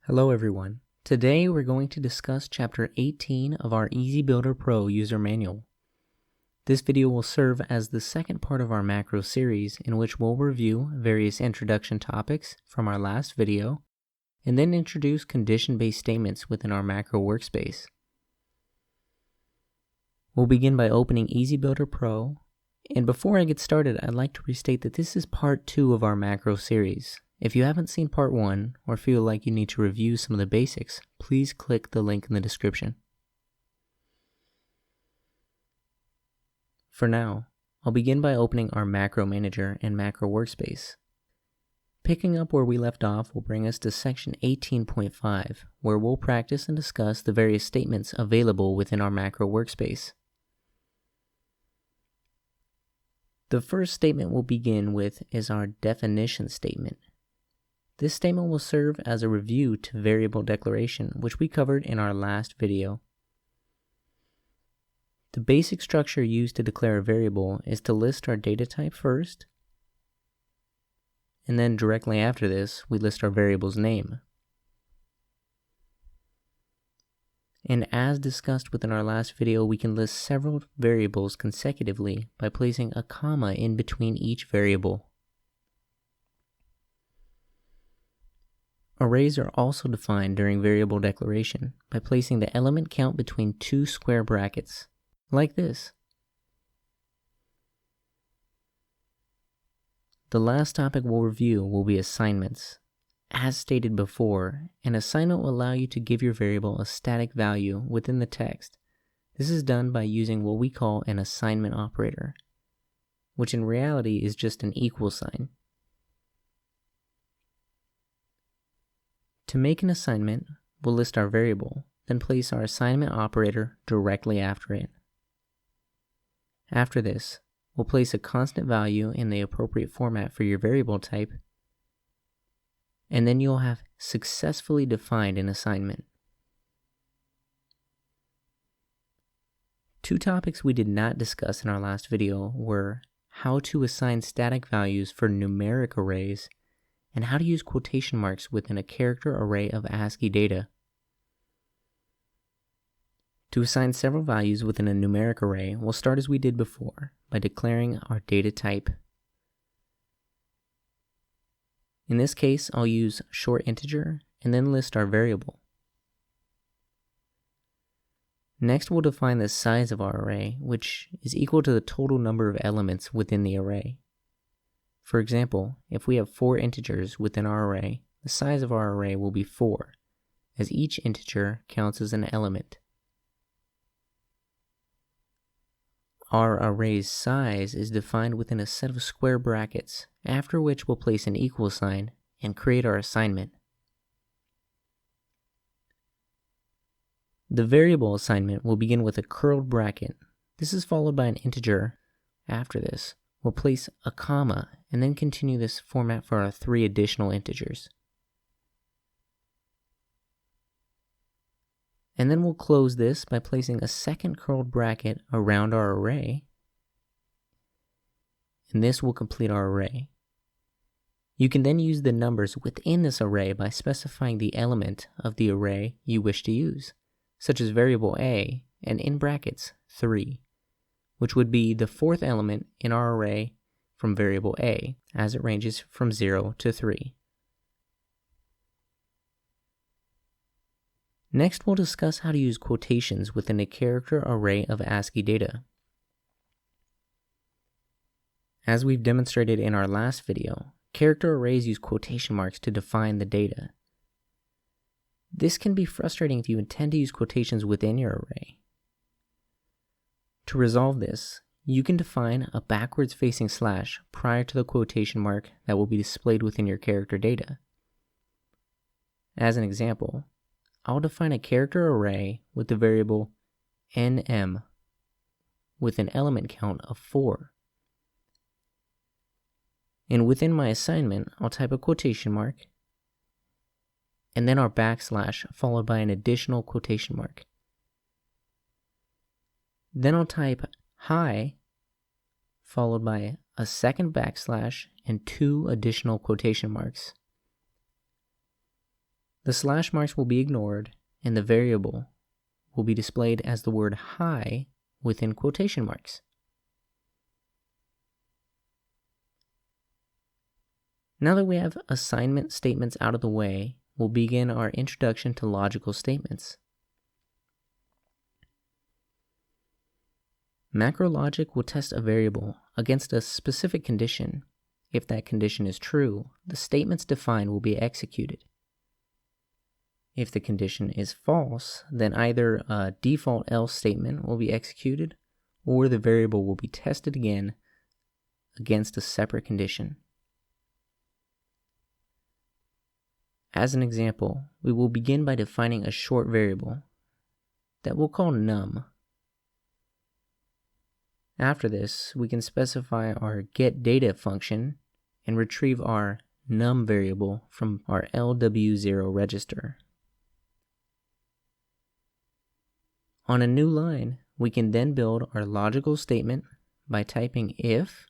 Hello everyone. Today we're going to discuss Chapter 18 of our EasyBuilder Pro user manual. This video will serve as the second part of our macro series in which we'll review various introduction topics from our last video and then introduce condition-based statements within our macro workspace. We'll begin by opening EasyBuilder Pro, and before I get started, I'd like to restate that this is part 2 of our macro series. If you haven't seen part 1 or feel like you need to review some of the basics, please click the link in the description. For now, I'll begin by opening our macro manager and macro workspace. Picking up where we left off will bring us to section 18.5, where we'll practice and discuss the various statements available within our macro workspace. The first statement we'll begin with is our definition statement. This statement will serve as a review to variable declaration, which we covered in our last video. The basic structure used to declare a variable is to list our data type first, and then directly after this, we list our variable's name. And as discussed within our last video, we can list several variables consecutively by placing a comma in between each variable. Arrays are also defined during variable declaration by placing the element count between two square brackets, like this. The last topic we'll review will be assignments. As stated before, an assignment will allow you to give your variable a static value within the text. This is done by using what we call an assignment operator, which in reality is just an equal sign. To make an assignment, we'll list our variable, then place our assignment operator directly after it. After this, we'll place a constant value in the appropriate format for your variable type, and then you'll have successfully defined an assignment. Two topics we did not discuss in our last video were how to assign static values for numeric arrays and how to use quotation marks within a character array of ASCII data. To assign several values within a numeric array, we'll start as we did before by declaring our data type. In this case, I'll use short integer and then list our variable. Next, we'll define the size of our array, which is equal to the total number of elements within the array. For example, if we have 4 integers within our array, the size of our array will be 4, as each integer counts as an element. Our array's size is defined within a set of square brackets, after which we'll place an equal sign and create our assignment. The variable assignment will begin with a curled bracket. This is followed by an integer. After this, we'll place a comma and then continue this format for our 3 additional integers. And then we'll close this by placing a second curled bracket around our array, and this will complete our array. You can then use the numbers within this array by specifying the element of the array you wish to use, such as variable a and in brackets 3, which would be the 4th element in our array from variable a, as it ranges from 0 to 3. Next, we'll discuss how to use quotations within a character array of ASCII data. As we've demonstrated in our last video, character arrays use quotation marks to define the data. This can be frustrating if you intend to use quotations within your array. To resolve this, you can define a backwards-facing slash prior to the quotation mark that will be displayed within your character data. As an example, I'll define a character array with the variable nm with an element count of 4. And within my assignment, I'll type a quotation mark and then our backslash followed by an additional quotation mark. Then I'll type hi followed by a second backslash and 2 additional quotation marks. The slash marks will be ignored, and the variable will be displayed as the word high within quotation marks. Now that we have assignment statements out of the way, we'll begin our introduction to logical statements. Macro logic will test a variable against a specific condition. If that condition is true, the statements defined will be executed. If the condition is false, then either a default else statement will be executed, or the variable will be tested again against a separate condition. As an example, we will begin by defining a short variable that we'll call num. After this, we can specify our getData function and retrieve our num variable from our LW0 register. On a new line, we can then build our logical statement by typing if.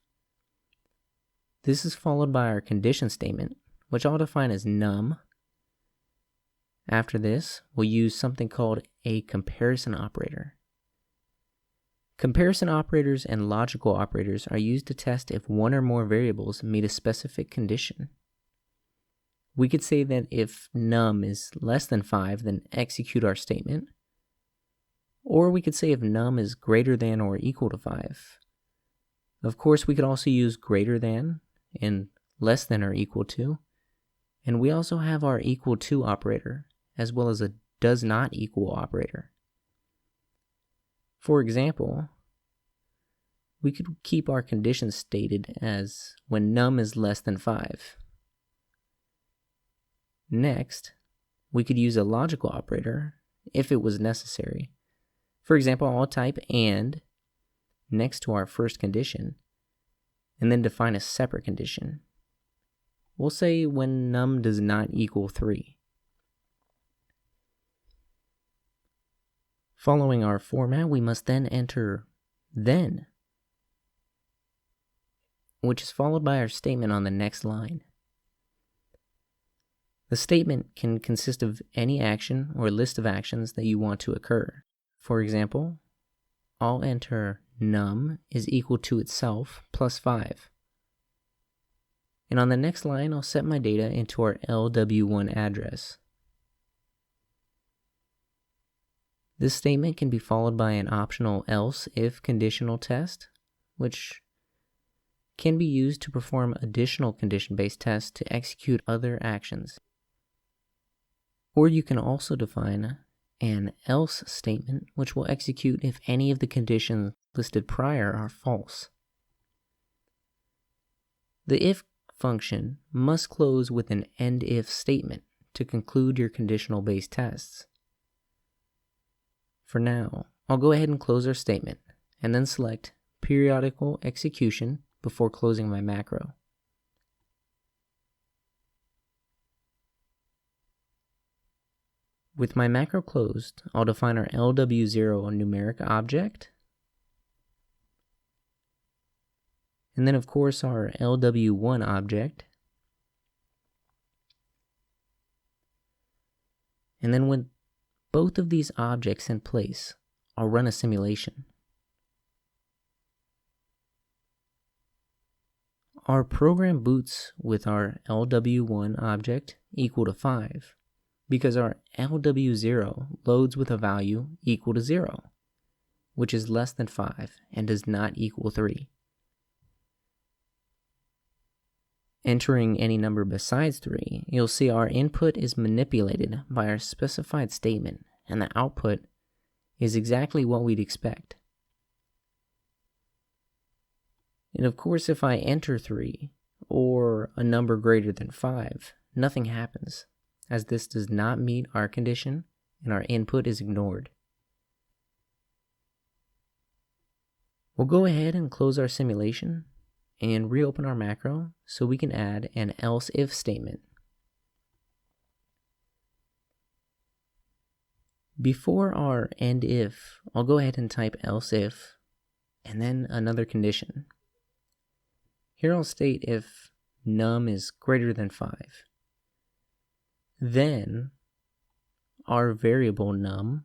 This is followed by our condition statement, which I'll define as num. After this, we'll use something called a comparison operator. Comparison operators and logical operators are used to test if one or more variables meet a specific condition. We could say that if num is less than 5, then execute our statement. Or we could say if num is greater than or equal to 5. Of course, we could also use greater than and less than or equal to. And we also have our equal to operator, as well as a does not equal operator. For example, we could keep our condition stated as when num is less than 5. Next, we could use a logical operator if it was necessary. For example, I'll type and next to our first condition, and then define a separate condition. We'll say when num does not equal 3. Following our format, we must then enter then, which is followed by our statement on the next line. The statement can consist of any action or list of actions that you want to occur. For example, I'll enter num is equal to itself plus 5. And on the next line, I'll set my data into our LW1 address. This statement can be followed by an optional else if conditional test, which can be used to perform additional condition-based tests to execute other actions. Or you can also define an else statement, which will execute if any of the conditions listed prior are false. The if function must close with an end if statement to conclude your conditional-based tests. For now, I'll go ahead and close our statement, and then select periodical execution before closing my macro. With my macro closed, I'll define our LW0 numeric object, and then of course our LW1 object, and then with both of these objects in place, I'll run a simulation. Our program boots with our LW1 object equal to 5 because our LW0 loads with a value equal to 0, which is less than 5 and does not equal 3. Entering any number besides 3, you'll see our input is manipulated by our specified statement, and the output is exactly what we'd expect. And of course, if I enter 3 or a number greater than 5, nothing happens, as this does not meet our condition and our input is ignored. We'll go ahead and close our simulation and reopen our macro so we can add an else if statement. Before our end if, I'll go ahead and type else if and then another condition. Here I'll state if num is greater than 5. Then our variable num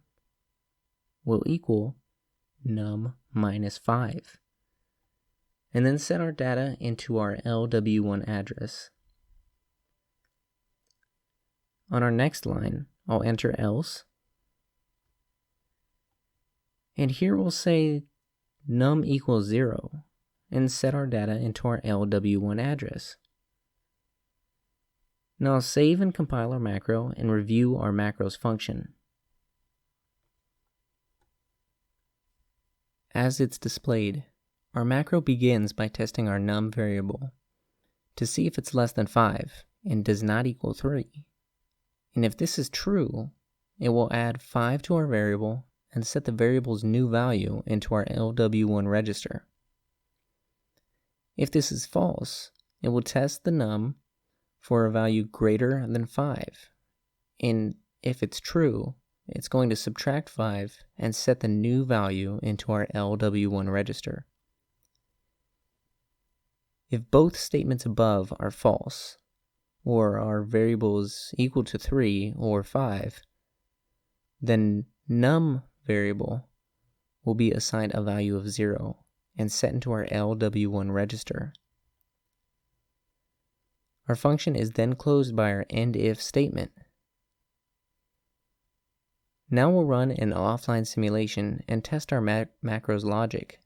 will equal num minus 5. And then set our data into our LW1 address. On our next line, I'll enter else. And here we'll say num equals 0 and set our data into our LW1 address. Now I'll save and compile our macro and review our macro's function. As it's displayed, our macro begins by testing our num variable to see if it's less than 5 and does not equal 3. And if this is true, it will add 5 to our variable and set the variable's new value into our LW1 register. If this is false, it will test the num for a value greater than 5. And if it's true, it's going to subtract 5 and set the new value into our LW1 register. If both statements above are false, or our variable is equal to 3 or 5, then num variable will be assigned a value of 0 and set into our LW1 register. Our function is then closed by our end-if statement. Now we'll run an offline simulation and test our macro's logic.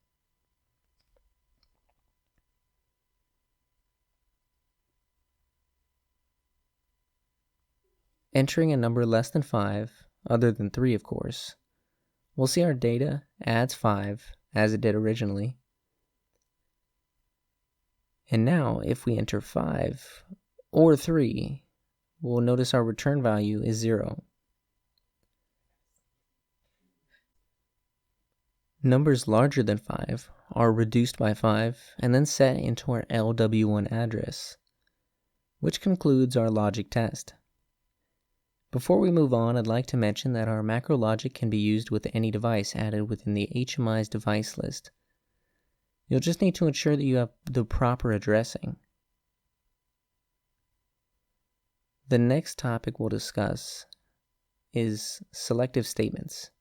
Entering a number less than 5, other than 3 of course, we'll see our data adds 5 as it did originally. And now if we enter 5 or 3, we'll notice our return value is 0. Numbers larger than 5 are reduced by 5 and then set into our LW1 address, which concludes our logic test. Before we move on, I'd like to mention that our macro logic can be used with any device added within the HMI's device list. You'll just need to ensure that you have the proper addressing. The next topic we'll discuss is selective statements.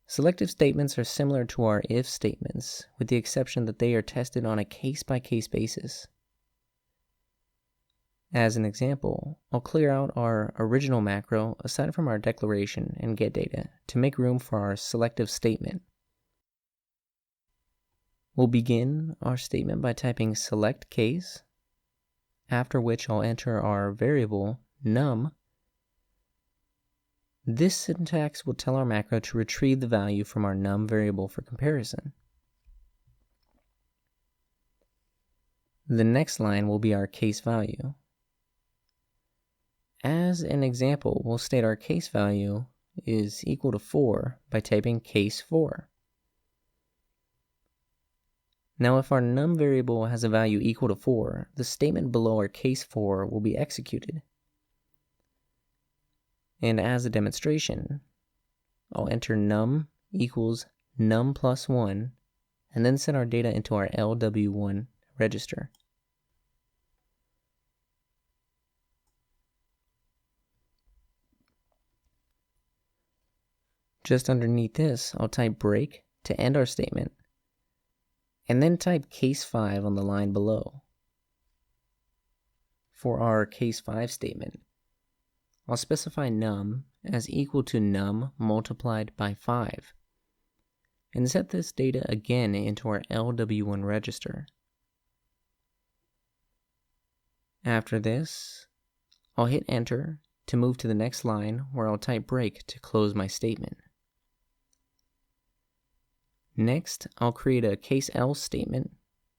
Selective statements are similar to our if statements, with the exception that they are tested on a case-by-case basis. As an example, I'll clear out our original macro aside from our declaration and getData to make room for our selective statement. We'll begin our statement by typing select case, after which I'll enter our variable num. This syntax will tell our macro to retrieve the value from our num variable for comparison. The next line will be our case value. As an example, we'll state our case value is equal to 4 by typing case 4. Now if our num variable has a value equal to 4, the statement below our case 4 will be executed. And as a demonstration, I'll enter num equals num plus 1 and then set our data into our LW1 register. Just underneath this, I'll type break to end our statement, and then type case 5 on the line below. For our case 5 statement, I'll specify num as equal to num multiplied by 5, and set this data again into our LW1 register. After this, I'll hit enter to move to the next line where I'll type break to close my statement. Next, I'll create a case else statement,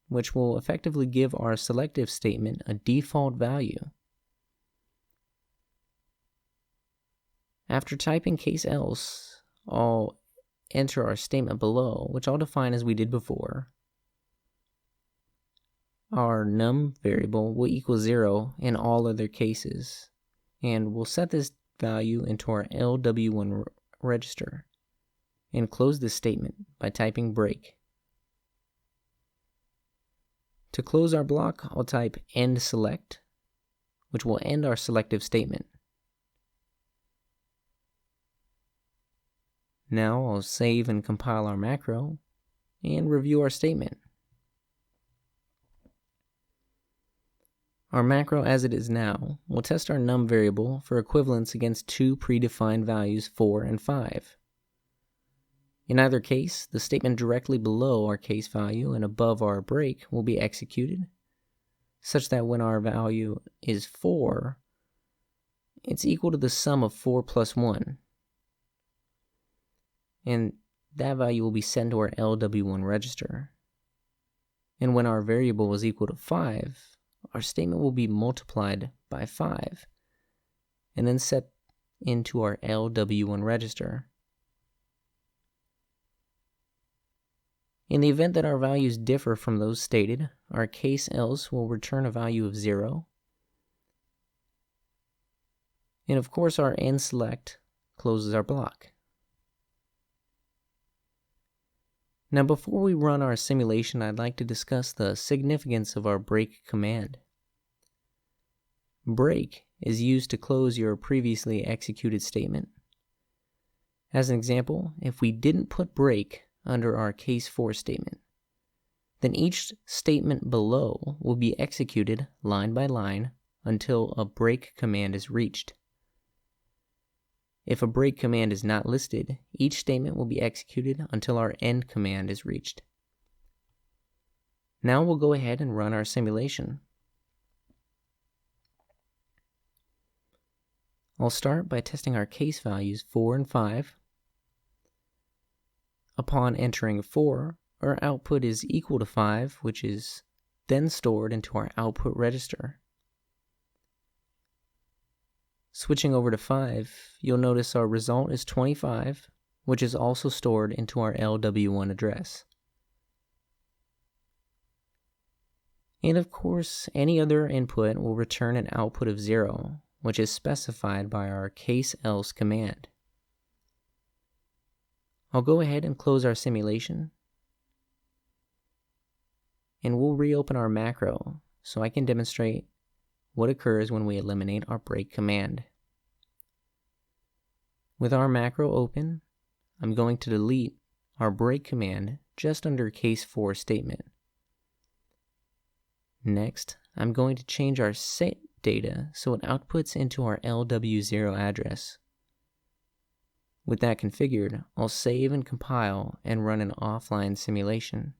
which will effectively give our selective statement a default value. After typing case else, I'll enter our statement below, which I'll define as we did before. Our num variable will equal 0 in all other cases, and we'll set this value into our LW1 register and close this statement by typing break. To close our block, I'll type end select, which will end our selective statement. Now I'll save and compile our macro and review our statement. Our macro as it is now will test our num variable for equivalence against two predefined values 4 and 5. In either case, the statement directly below our case value and above our break will be executed, such that when our value is 4, it's equal to the sum of 4 plus 1. And that value will be sent to our LW1 register. And when our variable is equal to 5, our statement will be multiplied by 5 and then set into our LW1 register. In the event that our values differ from those stated, our case else will return a value of 0. And of course our end select closes our block. Now before we run our simulation, I'd like to discuss the significance of our break command. Break is used to close your previously executed statement. As an example, if we didn't put break under our case 4 statement, then each statement below will be executed line by line until a break command is reached. If a break command is not listed, each statement will be executed until our end command is reached. Now we'll go ahead and run our simulation. I'll start by testing our case values 4 and 5. Upon entering 4, our output is equal to 5, which is then stored into our output register. Switching over to 5, you'll notice our result is 25, which is also stored into our LW1 address. And of course, any other input will return an output of 0, which is specified by our case else command. I'll go ahead and close our simulation, and we'll reopen our macro so I can demonstrate what occurs when we eliminate our break command. With our macro open, I'm going to delete our break command just under case 4 statement. Next, I'm going to change our set data so it outputs into our LW0 address. With that configured, I'll save and compile and run an offline simulation.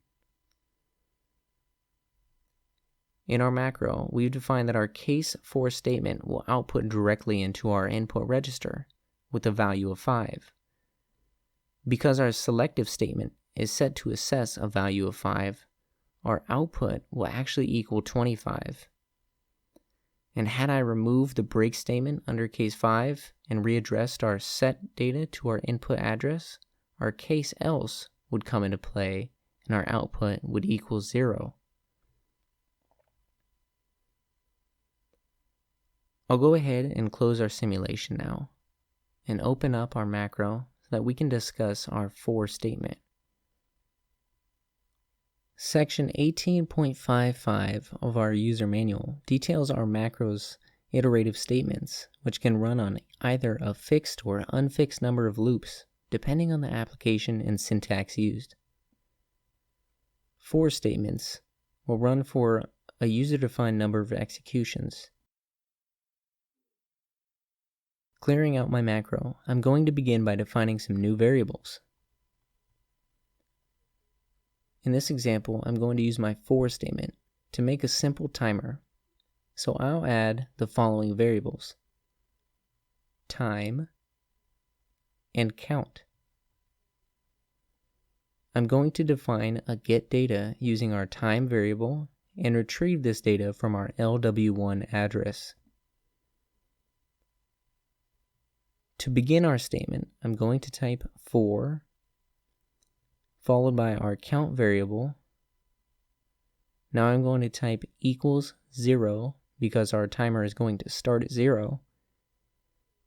In our macro, we've defined that our case 4 statement will output directly into our input register with a value of 5. Because our selective statement is set to assess a value of 5, our output will actually equal 25. And had I removed the break statement under case 5 and readdressed our set data to our input address, our case else would come into play and our output would equal 0. I'll go ahead and close our simulation now and open up our macro so that we can discuss our 4 statement. Section 18.55 of our user manual details our macro's iterative statements, which can run on either a fixed or unfixed number of loops, depending on the application and syntax used. 4 statements will run for a user-defined number of executions. Clearing out my macro, I'm going to begin by defining some new variables. In this example, I'm going to use my 4 statement to make a simple timer. So I'll add the following variables: time and count. I'm going to define a getData using our time variable and retrieve this data from our LW1 address. To begin our statement, I'm going to type 4, followed by our count variable. Now I'm going to type equals 0 because our timer is going to start at 0.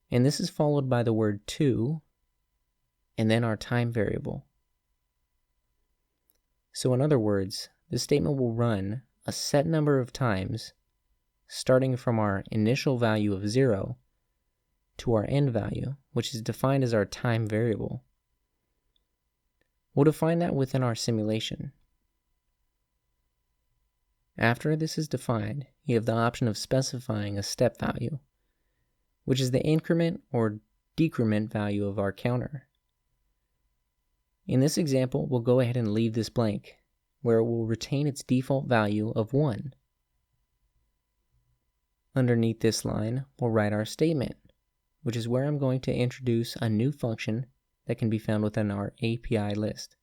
And this is followed by the word 2, and then our time variable. So in other words, this statement will run a set number of times, starting from our initial value of 0 to our end value, which is defined as our time variable. We'll define that within our simulation. After this is defined, you have the option of specifying a step value, which is the increment or decrement value of our counter. In this example, we'll go ahead and leave this blank, where it will retain its default value of 1. Underneath this line, we'll write our statement, which is where I'm going to introduce a new function that can be found within our API list.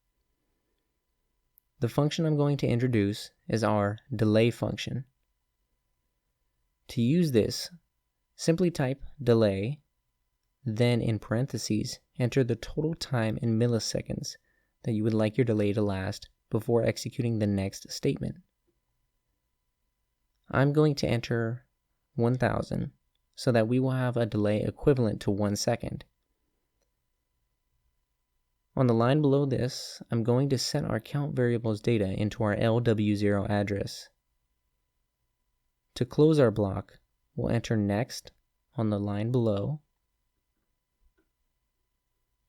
The function I'm going to introduce is our delay function. To use this, simply type delay, then in parentheses, enter the total time in milliseconds that you would like your delay to last before executing the next statement. I'm going to enter 1000 so that we will have a delay equivalent to 1 second. On the line below this, I'm going to set our count variable's data into our LW0 address. To close our block, we'll enter next on the line below.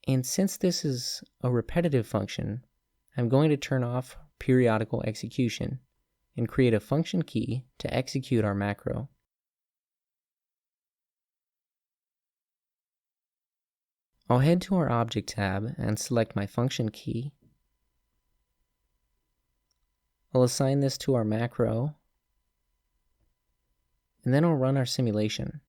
And since this is a repetitive function, I'm going to turn off periodical execution and create a function key to execute our macro. I'll head to our Object tab and select my function key. I'll assign this to our macro, and then I'll run our simulation.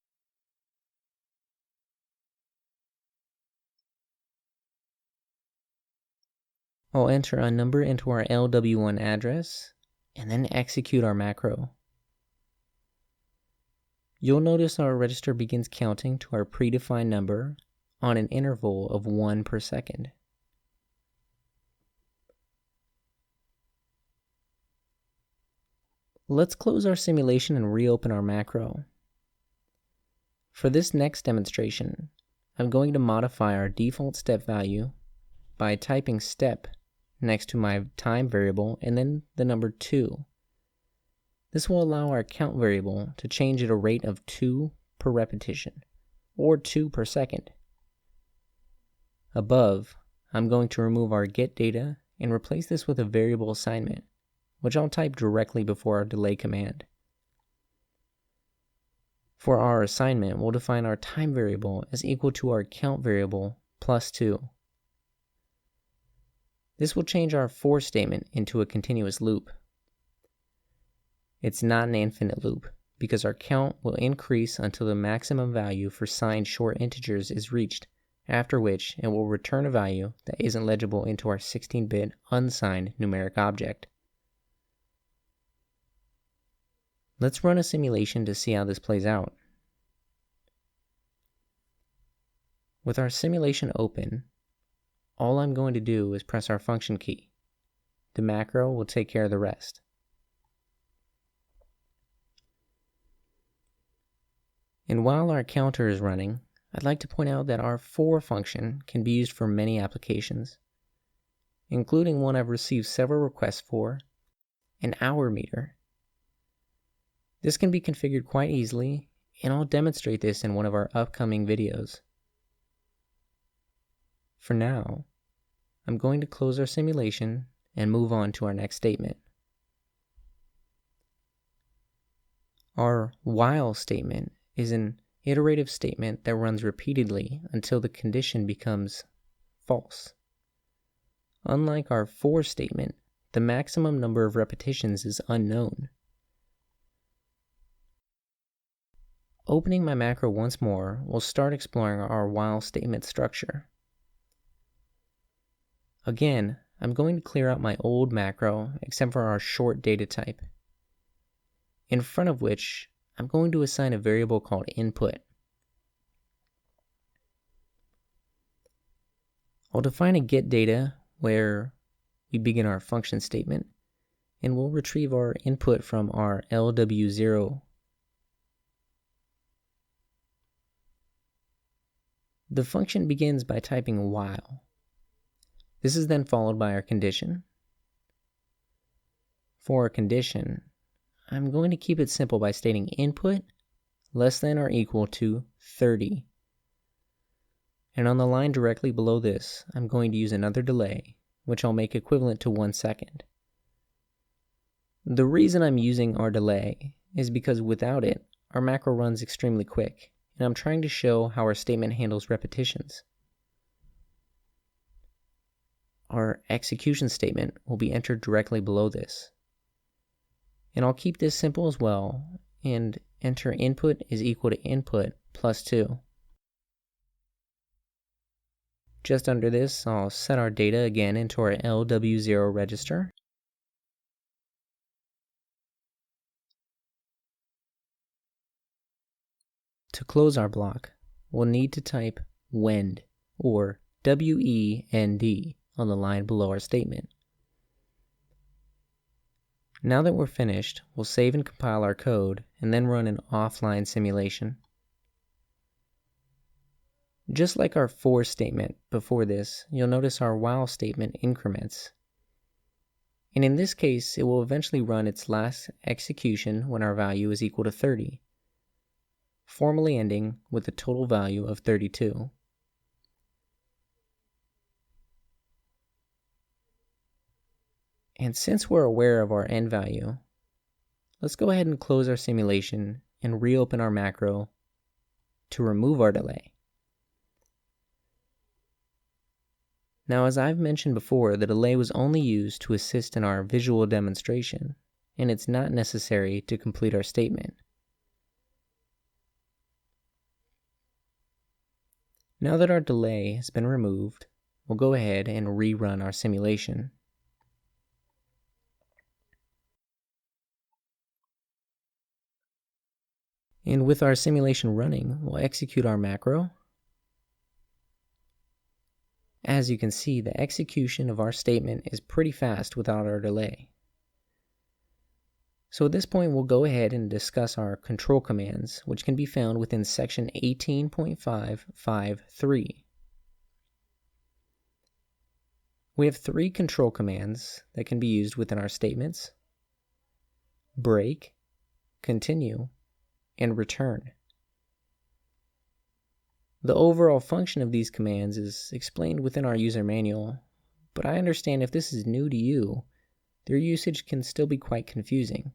I'll enter a number into our LW1 address, and then execute our macro. You'll notice our register begins counting to our predefined number on an interval of 1 per second. Let's close our simulation and reopen our macro. For this next demonstration, I'm going to modify our default step value by typing step next to my time variable and then the number 2. This will allow our count variable to change at a rate of 2 per repetition, or 2 per second. Above, I'm going to remove our getData and replace this with a variable assignment, which I'll type directly before our delay command. For our assignment, we'll define our time variable as equal to our count variable plus 2. This will change our for statement into a continuous loop. It's not an infinite loop, because our count will increase until the maximum value for signed short integers is reached, after which it will return a value that isn't legible into our 16-bit unsigned numeric object. Let's run a simulation to see how this plays out. With our simulation open, all I'm going to do is press our function key. The macro will take care of the rest. And while our counter is running, I'd like to point out that our for function can be used for many applications, including one I've received several requests for, an hour meter. This can be configured quite easily, and I'll demonstrate this in one of our upcoming videos. For now, I'm going to close our simulation and move on to our next statement. Our while statement is an iterative statement that runs repeatedly until the condition becomes false. Unlike our for statement, the maximum number of repetitions is unknown. Opening my macro once more, we'll start exploring our while statement structure. Again, I'm going to clear out my old macro except for our short data type, in front of which I'm going to assign a variable called input. I'll define a getData where we begin our function statement, and we'll retrieve our input from our LW0. The function begins by typing while. This is then followed by our condition. For our condition, I'm going to keep it simple by stating input less than or equal to 30. And on the line directly below this, I'm going to use another delay which I'll make equivalent to 1 second. The reason I'm using our delay is because without it, our macro runs extremely quick, and I'm trying to show how our statement handles repetitions. Our execution statement will be entered directly below this. And I'll keep this simple as well, and enter input is equal to input plus 2. Just under this, I'll set our data again into our LW0 register. To close our block, we'll need to type wend, or W-E-N-D, on the line below our statement. Now that we're finished, we'll save and compile our code, and then run an offline simulation. Just like our for statement before this, you'll notice our while statement increments. And in this case, it will eventually run its last execution when our value is equal to 30, formally ending with a total value of 32. And since we're aware of our end value, let's go ahead and close our simulation and reopen our macro to remove our delay. Now, as I've mentioned before, the delay was only used to assist in our visual demonstration, and it's not necessary to complete our statement. Now that our delay has been removed, we'll go ahead and rerun our simulation. And with our simulation running, we'll execute our macro. As you can see, the execution of our statement is pretty fast without our delay. So at this point, we'll go ahead and discuss our control commands, which can be found within section 18.553. We have 3 control commands that can be used within our statements: break, continue, and return. The overall function of these commands is explained within our user manual, but I understand if this is new to you, their usage can still be quite confusing.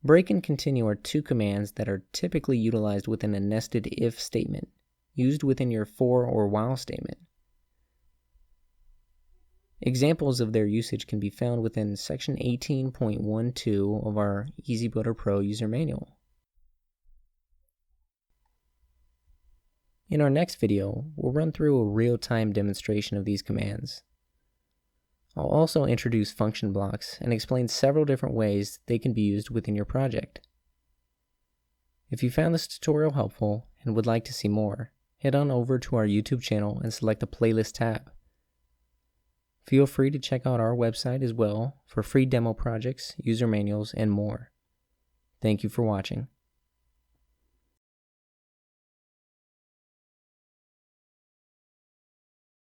Break and continue are 2 commands that are typically utilized within a nested if statement, used within your for or while statement. Examples of their usage can be found within section 18.12 of our EasyBuilder Pro user manual. In our next video, we'll run through a real-time demonstration of these commands. I'll also introduce function blocks and explain several different ways they can be used within your project. If you found this tutorial helpful and would like to see more, head on over to our YouTube channel and select the playlist tab. Feel free to check out our website as well for free demo projects, user manuals, and more. Thank you for watching.